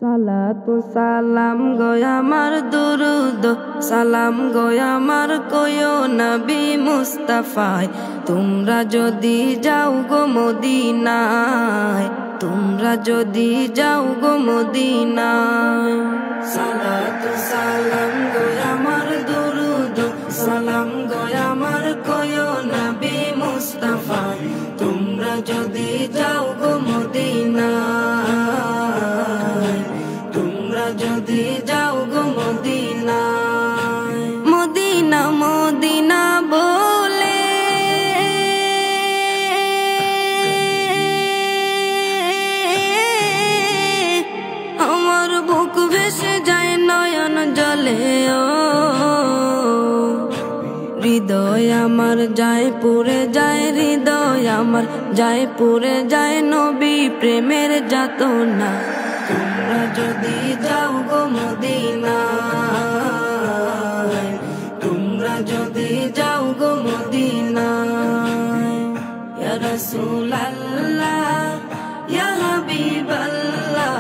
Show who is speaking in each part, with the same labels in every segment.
Speaker 1: সালাতু সালাম গো আমার দুরুদ সালাম গো আমার কয়ো নবী মুস্তাফায় তোমরা যদি যাও গো মদিনায় তোমরা যদি যাও গো মদিনায় সালাতু সালাম গো আমার দুরুদ সালাম গো আমার কয়ো নবী মুস্তাফায় তোমরা যদি যাও গো মদিনায় তোমরা যদি যাও গো মদিনায় মদিনা মদিনা বলে আমার বুক ভেসে যায় নয়ন জলে হৃদয় আমার যায় পুরে যায় হৃদয় আমার যায় পুরে যায় নবী প্রেমের যাতনা তোমরা যদি যাও গো মদিনায় তোমরা যদি যাও গো মদিনায় ইয়া রাসূলুল্লাহ ইয়া হাবিবাল্লাহ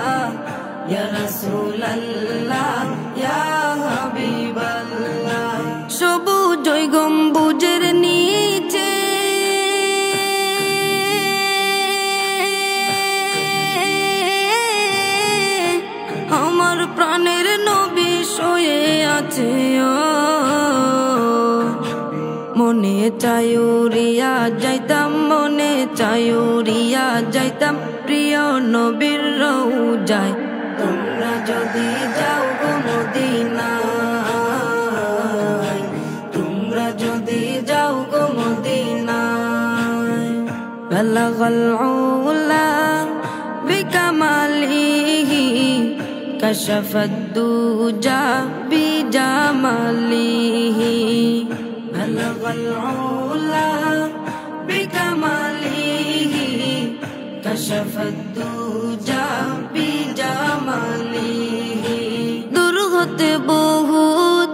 Speaker 1: ইয়া রাসূলুল্লাহ ইয়া হাবিবাল্লাহ সবুজ গম্বুজের নিচে আমার প্রাণের নবী শুয়ে আছে মনে চায়ুরিয়া যাইতাম মনে চায়ুরিয়া যাইতাম প্রিয় নবীর রওজায় তোমরা যদি যাও গো মদিনায় তোমরা যদি যাও গো মদিনায় বালাগাল উলা বিকামালিহি কাশাফাদ দুজা বিজামালিহি বালাগাল উলা বিকামালিহি কাশাফাদ দুজা বিজামালিহি দূর হতে বহু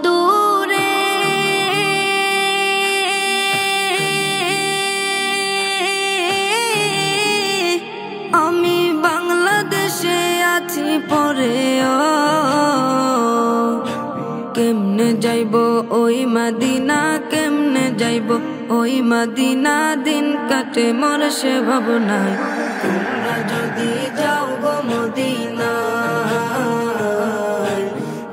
Speaker 1: দূরে আমি বাংলাদেশে আছি পরে কেমনে যাইব ওই মদিনা কেমনে যাইব ওই মদিনা দিন কাটে মোর সে ভাবনায় তোমরা যদি যাও গো মদিনায়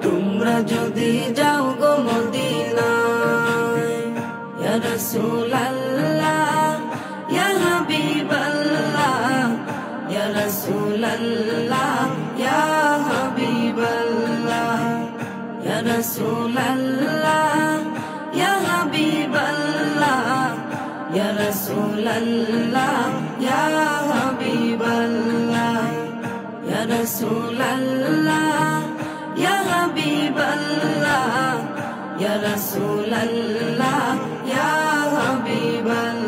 Speaker 1: তোমরা যদি যাও গো মদিনায় ইয়া রাসূলুল্লাহ ইয়া হাবিবাল্লাহ ইয়া রাসূলুল্লাহ ইয়া হাবিবাল্লাহ ইয়া রাসূলুল্লাহ ইয়া হাবিবাল্লাহ ইয়া রাসূলুল্লাহ ইয়া হাবিবাল্লাহ ইয়া রাসূলুল্লাহ ইয়া হাবিবাল্লাহ ইয়া রাসূলুল্লাহ ইয়া হাবিবাল্লাহ